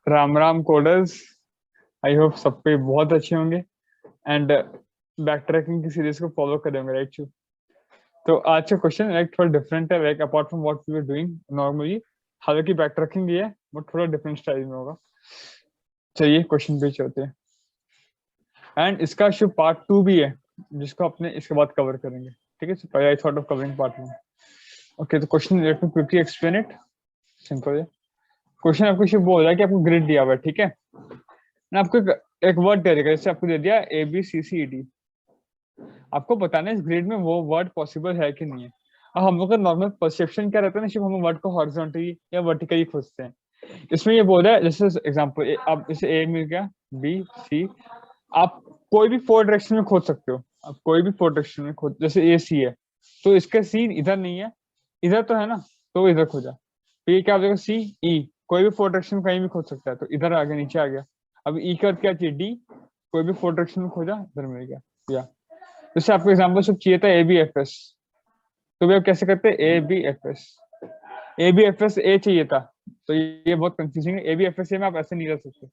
Ram Ram coders. I hope सब पे बहुत अच्छे होंगे एंड बैक ट्रैकिंग की सीरीज को फॉलो करेंगे, राइट शू। तो आज का क्वेश्चन लाइक थोड़ा डिफरेंट है, like apart from what we are doing normally. हालांकि बैक ट्रैकिंग ही है बट थोड़ा डिफरेंट स्टाइल में होगा। चलिए क्वेश्चन पे चलते हैं एंड इसका शो पार्ट 2 भी है जिसको अपने इसके बाद कवर करेंगे। ठीक है, so I thought of covering part 1। Okay, तो question let me quickly explain it. Simple है क्वेश्चन। आपको सिर्फ बोल रहा है कि आपको ग्रिड दिया हुआ है, ठीक है ना। आपको एक वर्ड दे देगा, जैसे आपको दे दिया ABCCD। आपको बताना है इस ग्रिड में वो वर्ड पॉसिबल है कि नहीं है। अब हम लोग का नॉर्मल परसेप्शन क्या रहता है ना, सिर्फ हम वर्ड को हॉरिजॉन्टली या वर्टिकली खोजते हैं। इसमें ये बोल रहा है, जैसे एग्जांपल आप जैसे A मिल गया, B, C। आप कोई भी 4 डायरेक्शन में खोज सकते हो। आप कोई भी 4 डायरेक्शन में खोज, जैसे AC है तो इसका सीन इधर नहीं है, इधर तो है ना, तो इधर खोजा। तो ये क्या हो जाएगा, CE। कोई भी 4 डायरेक्शन में कहीं भी खोज सकता है, तो इधर आ गया, नीचे आ गया। अब E का क्या चाहिए, D। कोई भी 4 डायरेक्शन में खोजा, इधर मिल गया। या जैसे आपको एग्जाम्पल सब चाहिए था ABFS, तो भी आप कैसे करते हैं, ABFS A चाहिए था। तो ये बहुत कंफ्यूजिंग है। ABFS A में आप ऐसे नहीं रख सकते,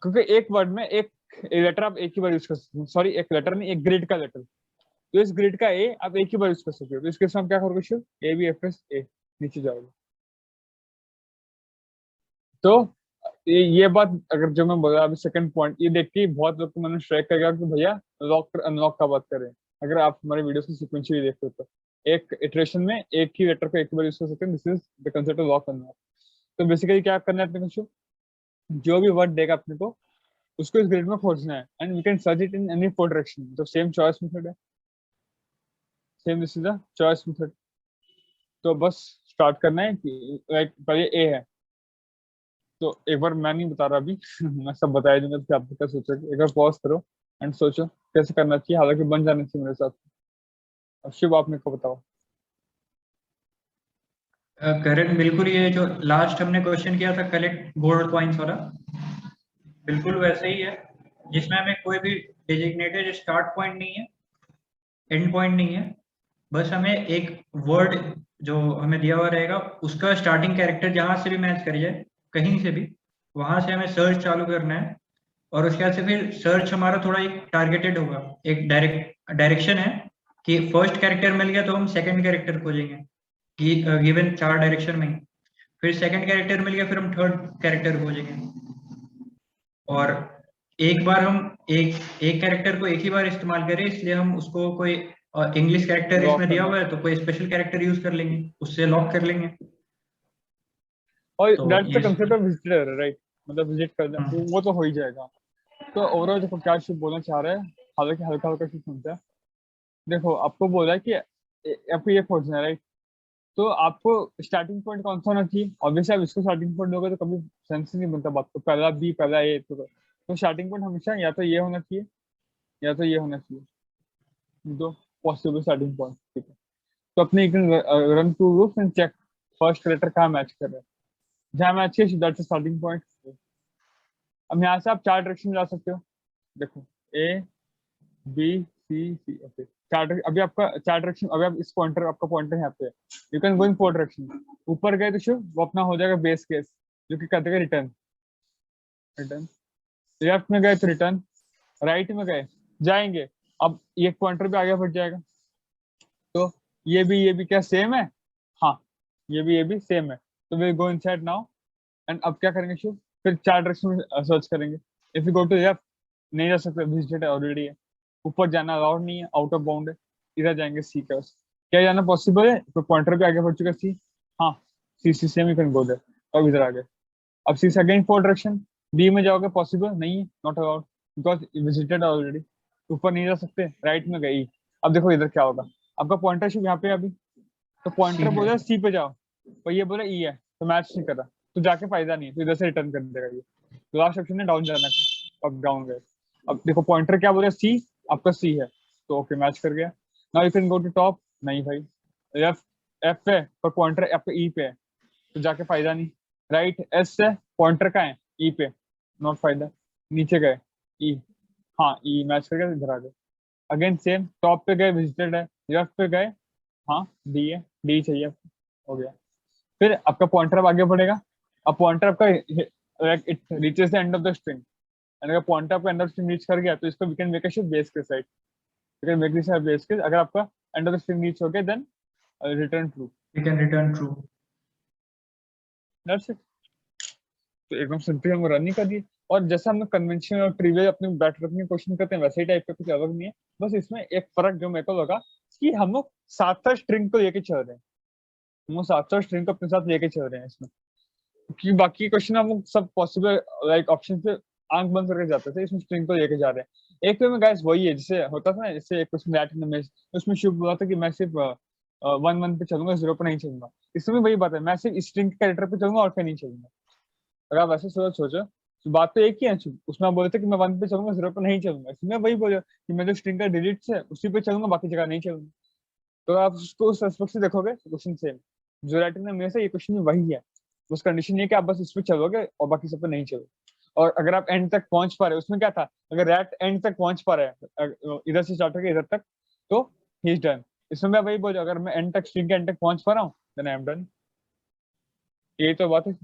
क्योंकि एक वर्ड में एक लेटर आप एक ही बार यूज कर सकते हैं। सॉरी, एक लेटर नहीं, एक ग्रिड का लेटर। तो इस ग्रिड का A आप एक ही बार यूज कर सकते हो। तो इसके साथ क्या करोगे, शिव ABFS A, नीचे जाओगे। तो ये बात अगर जो मैं बोला अभी सेकंड पॉइंट, ये देख के बहुत लोग को मैंने स्ट्राइक करेगा कि भैया लॉक और अनलॉक का बात करें। अगर आप हमारे वीडियोस को सिक्वेंशियली देखते हो तो एक इटरेशन में एक ही लेटर को एक ही बार यूज कर सकते हैं। This is the concept of lock unlock. तो बेसिकली क्या करना है अपने को, जो भी वर्ड देगा अपने को उसको इस ग्रिड में खोजना है and we can search it in any 4 direction. तो सेम चॉइस मेथड है, same this is the choice method. तो बस स्टार्ट करना है कि लाइक पहले A है, तो एक बार मैं नहीं बता रहा अभी मैं सब बताया दूंगा, तो आप क्या सोचोगे। एक बार पॉज करो एंड सोचो कैसे करना चाहिए। हालांकि बन जाना चाहिए मेरे साथ। अब शिव आप मेरे को बताओ। करण, बिल्कुल ये जो लास्ट हमने क्वेश्चन किया था कलेक्ट गोल्ड कॉइन्स वाला, बिल्कुल वैसे ही है, जिसमें हमें कोई भी डेजिग्नेटेड स्टार्ट पॉइंट नहीं है, एंड पॉइंट नहीं है। बस हमें एक वर्ड जो हमें दिया हुआ रहेगा उसका स्टार्टिंग कैरेक्टर जहां से भी मैच कर जाए, कहीं से भी, वहां से हमें सर्च चालू करना है। और उसके बाद से फिर सर्च हमारा थोड़ा एक टारगेटेड होगा, एक डायरेक्शन है कि फर्स्ट कैरेक्टर मिल गया तो हम सेकंड कैरेक्टर खोजेंगे कि गिवन 4 डायरेक्शन में ही। फिर सेकंड कैरेक्टर मिल गया, फिर हम थर्ड कैरेक्टर खोजेंगे। और एक बार हम एक एक कैरेक्टर को एक ही बार इस्तेमाल करें, इसलिए हम उसको कोई इंग्लिश कैरेक्टर लॉक इसमें दिया करना हुआ है तो कोई स्पेशल कैरेक्टर यूज कर लेंगे, उससे लॉक कर लेंगे। और तो दैट्स द ये कंसेप्ट ऑफ विजिटर, राइट। मतलब विजिट करना वो तो हो ही जाएगा। तो ओवरऑल देखो क्या शिव बोलना चाह रहा है, हालांकि हल्का हल्का शिव सुनता है। देखो आपको बोला है कि आपको ये खोजना है, राइट। तो आपको स्टार्टिंग पॉइंट कौन सा होना चाहिए। ऑब्वियसली आप इसको स्टार्टिंग पॉइंट दोगे तो कभी सेंस नहीं बनता बात को। पहला B पहला A, तो स्टार्टिंग पॉइंट हमेशा या तो ये होना चाहिए या तो ये होना चाहिए। दो पॉसिबल स्टार्टिंग पॉइंट, ठीक है। तो अपने run two loops and check first letter कहाँ मैच कर रहा है। जहाँ मैच किया दैट्स स्टार्टिंग पॉइंट। अब यहाँ से आप 4 डायरेक्शन में जा सकते हो। देखो ABCC, ओके। अभी आपका 4 डायरेक्शन। अभी आप इस पॉइंटर, आपका पॉइंटर यहाँ पे है, you can go in 4 direction. ऊपर गए तो शो वो अपना हो जाएगा बेस केस, जो कि कर देगा रिटर्न। रिटर्न लेफ्ट में गए तो रिटर्न, राइट में गए जाएंगे। अब एक पॉइंटर भी आगे बढ़ जाएगा। तो ये भी क्या सेम है, हाँ ये भी सेम है। तो we go inside now and अब क्या करेंगे शिव, फिर 4 डायरेक्शन में सर्च करेंगे। If you go to left नहीं जा सकते, विजिटेड ऑलरेडी है। ऊपर जाना अलाउड नहीं है, आउट ऑफ बाउंड है। इधर जाएंगे C का, क्या जाना पॉसिबल है, तो पॉइंटर भी आगे बढ़ चुका है C। हाँ, C सेम ही कैन गो देयर। अब इधर आ गए। अब C से अगेन 4 डायरेक्शन, B में जाओगे, पॉसिबल नहीं है, not allowed because visited already. ऊपर नहीं जा सकते, राइट में गई। अब देखो इधर क्या होगा, आपका पॉइंटर शिव यहाँ पे है अभी। तो सी पॉइंटर है। बोला C पे जाओ, और ये बोला E है, तो मैच नहीं कर रहा। तो जाके फायदा नहीं है, तो इधर से रिटर्न कर देगा ये। लास्ट ऑप्शन है डाउन जाना है, अब डाउन गए। अब देखो पॉइंटर क्या बोला C, आपका C है, तो ओके मैच कर गया। Now you can go to top, नहीं भाई। लेफ्ट F पे, पर पॉइंटर आपका E पे है, तो जाके फायदा नहीं। राइट S से पॉइंटर का है E पे, नॉट फायदा। नीचे गए E, हाँ E मैच कर गया, इधर आ गए। अगेन सेम, टॉप पे गए विजिटेड है, लेफ्ट पे गए, हाँ D है, D चाहिए, हो गया। फिर आपका पॉइंटर अब आगे बढ़ेगा। अब पॉइंटर आपका like it reaches the end of the string, and अगर पॉइंटर आपका end of string reach कर गया तो इसको we can make a shift base case, right? We can make this a base case. अगर आपका end of the string reach हो गया then return true. We can return true. That's it. तो एकदम सिंपल हम रन ही कर दिए। और जैसा हमने कन्वेंशन और ट्रिवियल अपने बैटर में क्वेश्चन करते हैं वैसे ही टाइप का कुछ अलग नहीं है, बस इसमें एक फर्क जो मेरे को लगा कि हम लोग साथ साथ स्ट्रिंग को लेके चल रहे हैं, हम लोग साथ साथ स्ट्रिंग को अपने साथ लेके चल रहे हैं इसमें, क्योंकि बाकी क्वेश्चन हम लोग सब पॉसिबल लाइक ऑप्शन पे आंख बंद करके जाते थे, इसमें स्ट्रिंग को लेके जा रहे हैं। एक वे में गाइस वही है जैसे होता था ना, जैसे एक क्वेश्चन दैट इन द मेज, उसमें शुभ बोला था कि मैं सिर्फ 1 1 पे चलूंगा, 0 पे नहीं चलूंगा। इसमें वही बात है, मैं सिर्फ स्ट्रिंग के कैरेक्टर पे चलूंगा और पे नहीं चलूंगा। अगर आप ऐसे सोचो तो बात तो एक ही है, उसमें आप बोले थे कि मैं 1 पे चलूंगा 0 पे नहीं चलूंगा, इसमें वही बोले कि मैं जो स्ट्रिंग का डिलीट है उसी पे चलूंगा, बाकी जगह नहीं चलूंगा। तो आप उसको उस एस्पेक्ट से देखोगे क्वेश्चन सेम जो राइटिंग में मेरे से ये क्वेश्चन में वही है, उस कंडीशन ये कि आप बस इस पे चलोगे और बाकी सब पे नहीं चलोगे। और अगर आप एंड तक पहुंच पा रहे हो, उसमें क्या था, अगर रैट एंड तक पहुंच पा रहे हैं इधर से स्टार्ट होकर इधर तक तो ही इज डन। इसमें मैं वही बोल, अगर मैं एंड तक स्ट्रिंग के एंड तक पहुंच पा रहा हूँ देन आई एम डन। ये तो बात है।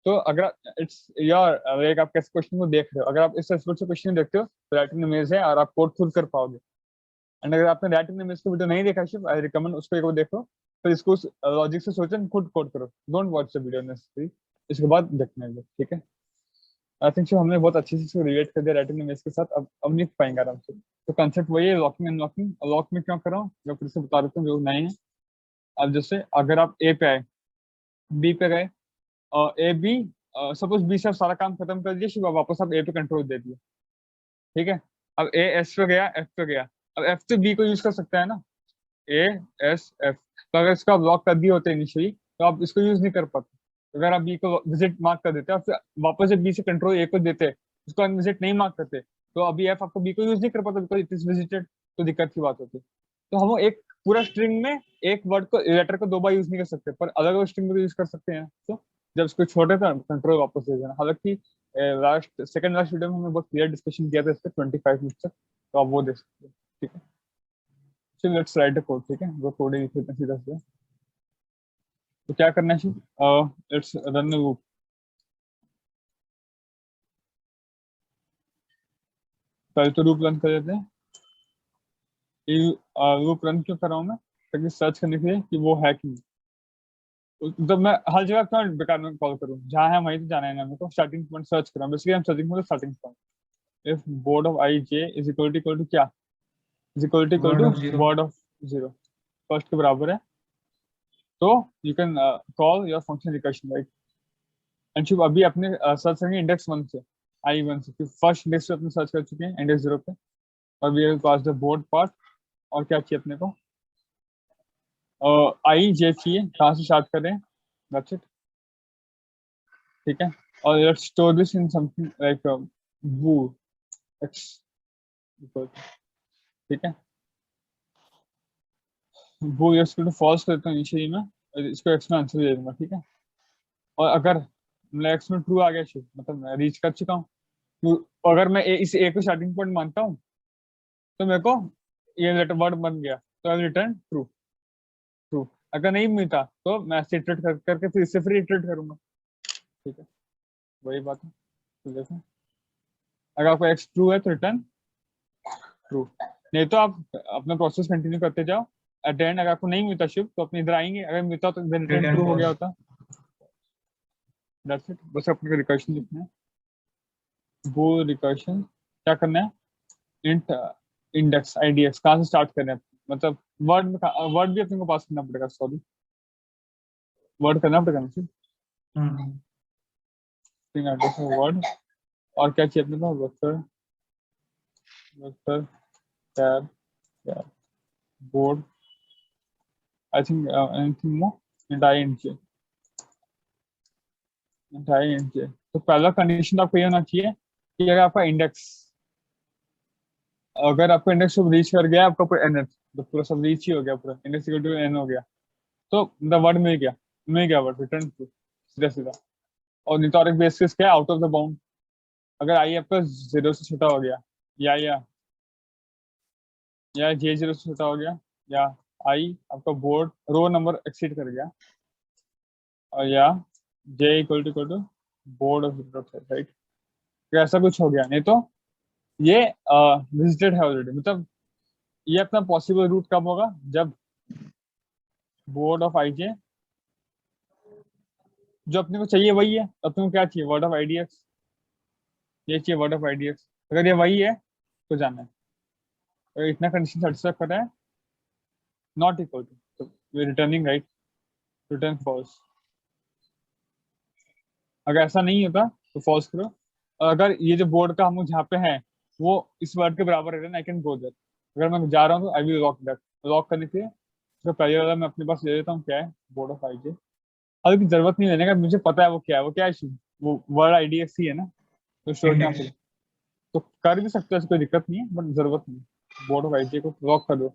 तो अगर इट्स योर लाइक आप कैसे क्वेश्चन को देख रहे हो, अगर आप इस एस्पेक्ट से क्वेश्चन देखते हो तो राइटिंग इमेज है और आप कोड खुद कर पाओगे। एंड अगर आपने राइटिंग इमेज को वीडियो नहीं देखा शिव, आई रिकमेंड उसको एक बार देखो, फिर इसको लॉजिक से सोचो, खुद कोड करो, don't watch the video necessary, इसके बाद देखना है, ठीक है। आई थिंक सो हमने बहुत अच्छे से इसको रिलेट कर दिया राइटिंग इमेज के साथ, अब लिख पाएंगे आराम से। तो कंसेप्ट वही है, लॉकिंग एंड लॉकिंग। लॉक में क्यों कर रहा हूँ मैं फिर से बता देता हूँ जो नए हैं। अब जैसे अगर आप ए पे आए, बी पे गए और ए बी सपोज बी से सारा काम खत्म कर दिया शिव, वापस आप ए पे कंट्रोल दे दिए, ठीक है। अब ए एस पे गया, एफ पे गया, अब एफ तो बी को यूज कर सकता है ना, ए एस एफ। तो अगर इसको आप लॉक कर दिए होते इनिशियली तो आप इसको यूज नहीं कर पाते। अगर आप बी को विजिट मार्क कर देते और फिर वापस जब बी से कंट्रोल ए को देते, उसको अनविजिट नहीं मार्क करते, तो अभी एफ आपको बी को यूज नहीं कर पाता बिकॉज इट इज विजिटेड, तो दिक्कत की बात होती। तो हम एक पूरा स्ट्रिंग में एक वर्ड को, लेटर को 2 बार यूज नहीं कर सकते, पर अलग अलग स्ट्रिंग में तो यूज कर सकते हैं। तो जब इसको छोटे था कंट्रोल वापस दे देना। हालांकि लास्ट सेकंड लास्ट वीडियो में हमने बहुत क्लियर डिस्कशन किया था इस पर 25 मिनट तक, तो आप वो देख सकते हैं, ठीक है। So let's write the code, ठीक है, वो कोड ही लिख लेते हैं सीधा सीधा। तो क्या करना है, लेट्स रन द लूप। पहले तो लूप रन कर देते हैं। लूप रन क्यों कर रहा हूँ मैं, ताकि सर्च करने के लिए कि वो है कि नहीं। तो मैं हर जगह क्यों बेकार में कॉल करूँ, जहाँ है वहीं तो जाना है ना मेरे को। स्टार्टिंग पॉइंट सर्च कर रहा हूँ, बेसिकली हम searching point starting point. If board of I J is equal to क्या, is equal Word to of zero. Board of 0 first के बराबर है, तो you can call your function recursion, right. And शुभ अभी अपने सर्च करेंगे इंडेक्स 1 से, I1 से, फर्स्ट इंडेक्स पे अपने सर्च कर चुके हैं इंडेक्स 0 पे, और we have pass the board part. और क्या चाहिए अपने को, आई जे चाहिए, कहाँ से स्टार्ट कर रहे हैं, दैट्स इट, ठीक है। और let's store this in something like वो एक्स, ठीक है। वो इसको फॉल्स करता हूँ इनिशियली में, इसको एक्स में आंसर दे दूंगा, ठीक है। और अगर मतलब एक्स में ट्रू आ गया शिव, मतलब मैं रीच कर चुका हूँ, तो अगर मैं इस ए को स्टार्टिंग पॉइंट मानता हूँ तो मेरे को ये लेटर वर्ड बन गया, तो आई रिटर्न ट्रू। ट्रू अगर नहीं मिलता तो मैं ऐसे इटरेट करके फिर इससे फिर इटरेट करूंगा, ठीक है। वही बात है। तो देखो अगर आपको एक्स ट्रू है तो रिटर्न ट्रू, नहीं तो आप अपना प्रोसेस कंटिन्यू करते जाओ। एट द एंड अगर आपको नहीं मिलता शिव तो अपने इधर आएंगे, अगर मिलता तो रिटर्न Return ट्रू हो गया false. होता। दैट्स इट, बस अपने को रिकर्शन लिखना है। वो रिकर्शन क्या करना है, इंट इंडेक्स आईडीएक्स कहाँ से स्टार्ट करना है, मतलब वर्ड में वर्ड भी अपने को पास करना पड़ेगा, सॉरी वर्ड करना पड़ेगा ना फिर एड्रेस वर्ड। और क्या चाहिए अपने को, vector vector tab board, I think anything more, इंटाई इंट तो पहला कंडीशन आपको ये होना चाहिए कि अगर आपका इंडेक्स सब रीच कर गया, आपका पूरा एन तो पूरा सब रीच ही हो गया, पूरा इंडेक्स इक्वल टू एन हो गया, तो द वर्ड मिल गया वर्ड रिटर्न टू, सीधा सीधा। और नहीं तो और एक बेस केस क्या है, आउट ऑफ द बाउंड। अगर आई आपका 0 से छोटा हो गया, या जे 0 से छोटा हो गया, या आई आपका रो नंबर एक्सीड कर गया, और या J equal to board of right, तो ऐसा कुछ हो गया, नहीं तो ये विजिटेड है ऑलरेडी, मतलब ये अपना पॉसिबल रूट कब होगा, जब बोर्ड ऑफ आईजे जो अपने को चाहिए वही है, अपने को क्या चाहिए, वर्ड ऑफ आईडीएक्स, ये चाहिए वर्ड ऑफ आईडीएक्स, अगर ये वही है तो जाना है, अगर इतना कंडीशन सेटिस्फाई कर रहा है नॉट इक्वल टू, तो रिटर्निंग राइट, रिटर्न फॉल्स। अगर ऐसा नहीं होता तो फॉल्स करो, और अगर ये जो बोर्ड का हम जहाँ पे है वो इस वर्ड के बराबर है, आई कैन गो देयर, अगर मैं जा रहा हूँ तो I will lock that, lock करने के लिए तो पहले वाला मैं अपने पास ले लेता हूँ, क्या है, बोर्ड ऑफ आईजे, अभी जरूरत नहीं लेने का, मुझे पता है वो क्या है, वो क्या है, वो वर्ड आईडीएक्स ही है ना, तो स्टोर क्या इंडेक्स। तो कर भी सकते हो, ऐसी कोई दिक्कत नहीं है, बट जरूरत नहीं, बोर्ड ऑफ आईजे को लॉक कर दो,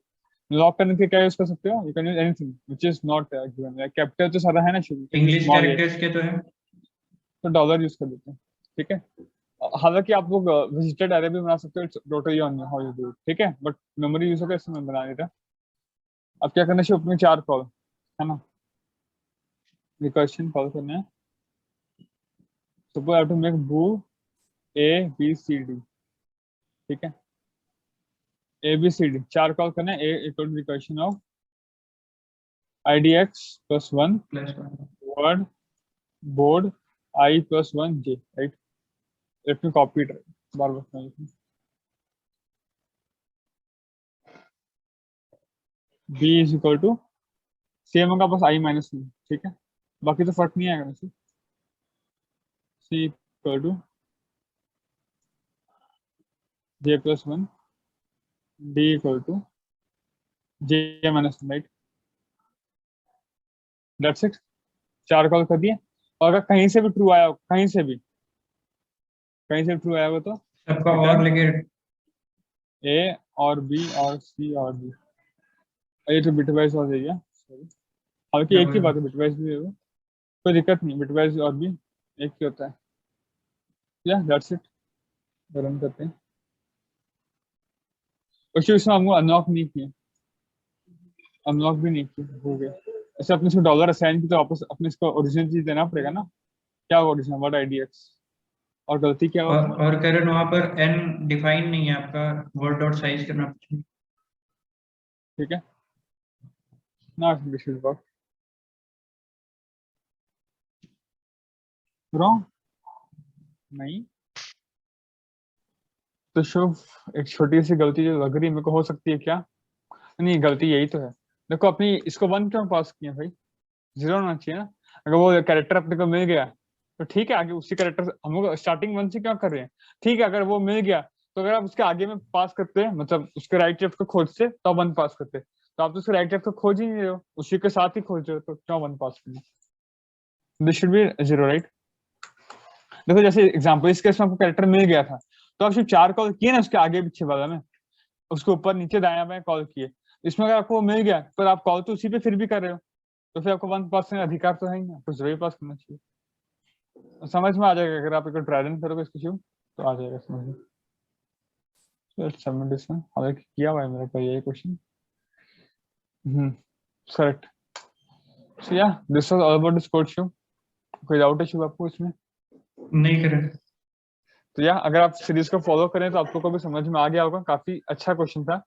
लॉक करने के क्या यूज कर सकते हो, you can use anything which is not given, like capital तो सारा है ना शुरू, इंग्लिश स्मॉल ए कैरेक्टर्स के तो है। तो डॉलर यूज कर देते हैं, ठीक है। हालांकि आप लोग विजिटेड एरे भी बना सकते हो, totally on how you do, ठीक है, बट मेमोरी यूज होगा इसमें बना देता। अब क्या करना चाहिए, अपने 4 कॉल है ना, रिकर्शन कॉल करना है, suppose I have to make बू ए बी सी डी, ठीक है, A B C D 4 call करना है, A equal to recursion of IDX plus 1 plus word board I plus 1 j, right, let me copy it, bar bar b is equal to same होगा बस I minus में, ठीक है, बाकी तो फर्क नहीं आएगा वैसे, c equal to j plus 1 d equal to j minus 1, right, that's it, 4 call कर दिए, और अगर कहीं से भी ट्रू आया हो, कहीं से भी ट्रू आया हो तो सबका और लेके a और b और c और d, ये तो बिटवाइज हो जाएगा, सॉरी, हालांकि एक ही बात है, बिटवाइज भी होगा, कोई दिक्कत नहीं, बिटवाइज और भी एक ही होता है, या दैट्स इट, रन करते हैं। उसमें हमको अनलॉक नहीं किया, अनलॉक भी नहीं किया, हो गया, ऐसे अपने इसको डॉलर असाइन की तो वापस अपने इसको ओरिजिनल चीज देना पड़ेगा ना, क्या होगा ओरिजिनल वर्ड आईडीएक्स, और गलती क्या होगा, और करण वहां पर n डिफाइन नहीं है आपका, वर्ड डॉट साइज करना पड़ेगा। ठीक है ना, दिस इज वर्क रॉन्ग नहीं, तो शुभ एक छोटी सी गलती जो लग रही है मेरे को, हो सकती है क्या, नहीं गलती यही तो है, देखो अपनी इसको 1 क्यों पास किया भाई, 0 होना चाहिए ना, अगर वो कैरेक्टर अपने को मिल गया तो ठीक है, आगे उसी कैरेक्टर हम लोग स्टार्टिंग 1 से क्यों कर रहे हैं, ठीक है, अगर वो मिल गया तो अगर आप उसके आगे में पास करते हैं, मतलब उसके राइट लेफ्ट को खोजते तो 1 पास करते, तो आप तो उसके राइट लेफ्ट को खोज ही नहीं रहे हो, उसी के साथ ही खोज रहे हो, तो क्यों 1 पास करना, दिस शुड बी 0, राइट। देखो जैसे एग्जाम्पल इस केस में आपको कैरेक्टर मिल गया था, तो आप सिर्फ 4 कॉल किए ना उसके आगे पीछे वाला में, उसके ऊपर नीचे दाया बाया कॉल किए, इसमें अगर आपको मिल गया पर आप कॉल तो उसी पे फिर भी कर रहे हो, तो फिर आपको 1 पास करने का अधिकार तो है ही ना, तो 0 पास करना चाहिए, समझ में आ जाएगा, अगर आप एक ट्राई रन करोगे इसको शिव तो आ जाएगा समझ में। लेट्स सबमिट दिस वन, हालांकि किया हुआ है मेरे को ये question, correct, so yeah this was all about this code Shiv, कोई डाउट है शिव आपको इसमें, नहीं करण। तो या अगर आप सीरीज को फॉलो करें तो आपको भी समझ में आ गया होगा, काफी अच्छा क्वेश्चन था,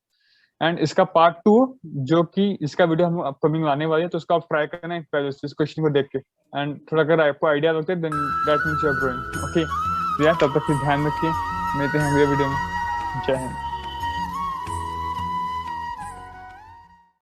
एंड इसका पार्ट 2 जो कि इसका वीडियो हम अपकमिंग लाने वाले हैं, तो उसका आप ट्राई करना पहले इस क्वेश्चन को देख के, एंड थोड़ा अगर आपको आइडिया लगता है then that means you are growing, okay, तो यार तब तक ध्यान रखिए, मिलते हैं अगले वीडियो में, जय हिंद।